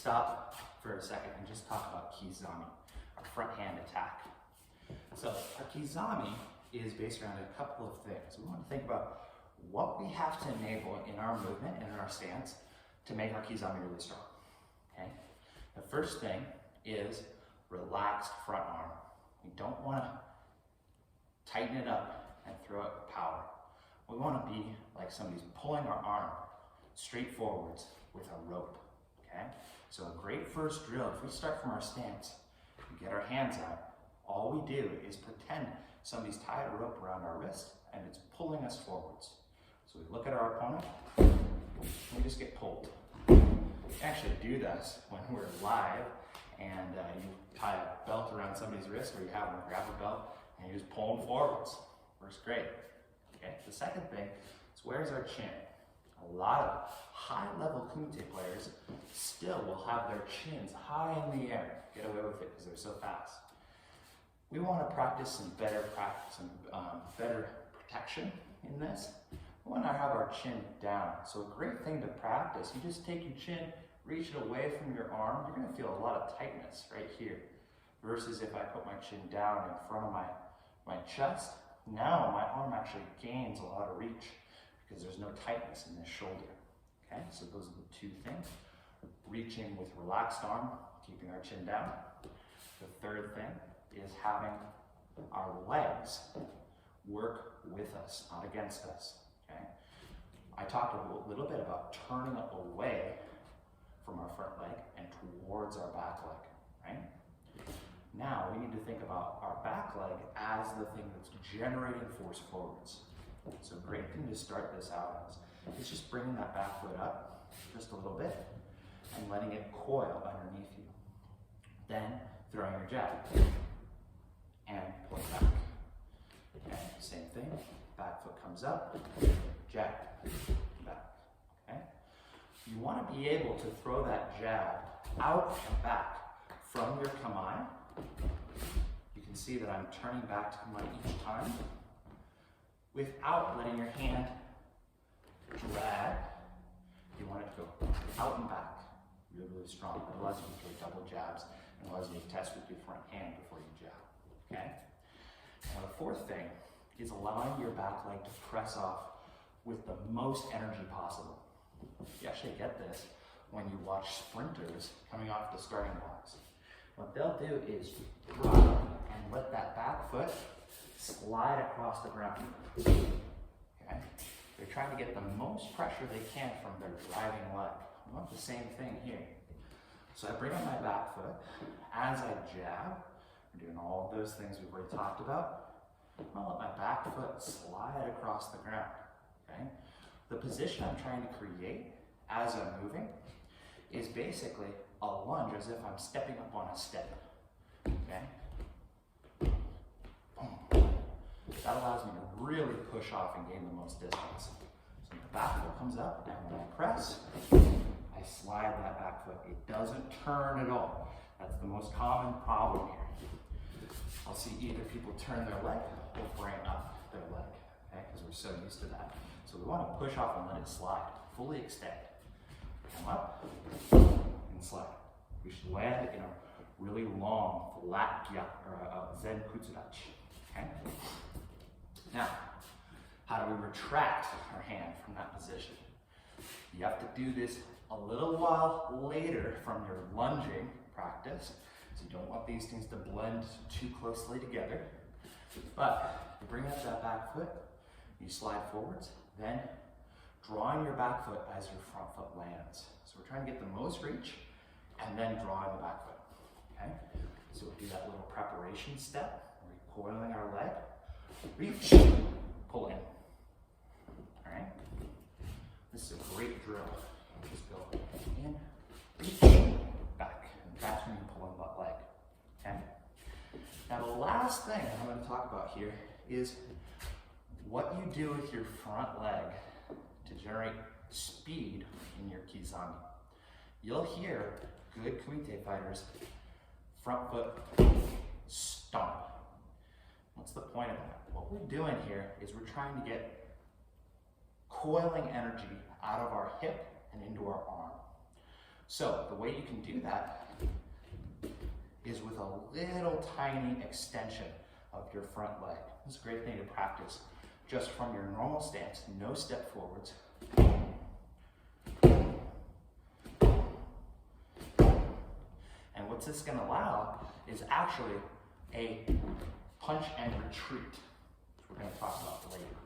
stop for a second and just talk about Kizami, our front hand attack. So our Kizami is based around a couple of things. We want to think about what we have to enable in our movement and in our stance to make our Kizami really strong. Okay? The first thing is relaxed front arm. We don't want to tighten it up and throw it with power. We want to be like somebody's pulling our arm straight forwards with a rope. Okay? So a great first drill, if we start from our stance, we get our hands out, all we do is pretend somebody's tied a rope around our wrist and it's pulling us forwards. So we look at our opponent, and we just get pulled. You actually do this when we're live and you tie a belt around somebody's wrist or you have a grabber belt and you just pull them forwards. Works great. Okay. The second thing is where's our chin? A lot of high-level kumite players still will have their chins high in the air. Get away with it because they're so fast. We want to practice some better protection in this. We want to have our chin down. So a great thing to practice, you just take your chin, reach it away from your arm. You're going to feel a lot of tightness right here. Versus if I put my chin down in front of my chest, now my arm actually gains a lot of reach because there's no tightness in this shoulder. Okay, so those are the two things. Reaching with relaxed arm, keeping our chin down. The third thing is having our legs work with us, not against us. Okay? I talked a little bit about turning away from our front leg and towards our back leg, right? Now we need to think about our back leg as the thing that's generating force forwards. So a great thing to start this out as is just bringing that back foot up just a little bit and letting it coil underneath you. Then throwing your jab and pull it back. Okay, same thing, back foot comes up, jab, back, okay? You want to be able to throw that jab out and back from your kamae. You can see that I'm turning back to kamae each time without letting your hand drag. You want it to go out and back, really, really strong. It allows you to throw double jabs and allows you to test with your front hand before you jab, okay? Now the fourth thing is allowing your back leg to press off with the most energy possible. You actually get this when you watch sprinters coming off the starting blocks. What they'll do is drop and let that back foot slide across the ground. Okay? They're trying to get the most pressure they can from their driving leg. I want the same thing here. So I bring up my back foot. As I jab, I'm doing all of those things we've already talked about. I'll let my back foot slide across the ground. Okay? The position I'm trying to create as I'm moving is basically a lunge as if I'm stepping up on a step. Okay? Boom. That allows me to really push off and gain the most distance. So the back foot comes up, and when I press, I slide that back foot. It doesn't turn at all. That's the most common problem here. I'll see either people turn their leg or bring up their leg, okay? Because we're so used to that. So we want to push off and let it slide, fully extend. Come up and slide. We should land in a really long, flat Zen Kutsudachi, okay? Now, how do we retract our hand from that position? You have to do this a little while later from your lunging practice. So you don't want these things to blend too closely together. But you bring up that back foot, you slide forwards, then drawing your back foot as your front foot lands. So we're trying to get the most reach and then drawing the back foot. Okay? So we'll do that little preparation step, recoiling our leg, reach, pull in. Alright? This is a great drill. Just go in, reach, back. And that's when you pull in that leg. Okay? Now the last thing I'm going to talk about here is what you do with your front leg to generate speed in your Kizami. You'll hear good kumite fighters front foot stomp. What's the point of that? What we're doing here is we're trying to get coiling energy out of our hip and into our arm. So the way you can do that is with a little tiny extension of your front leg. This is a great thing to practice just from your normal stance, no step forwards. And what this is going to allow is actually a punch and retreat, which we're going to talk about later.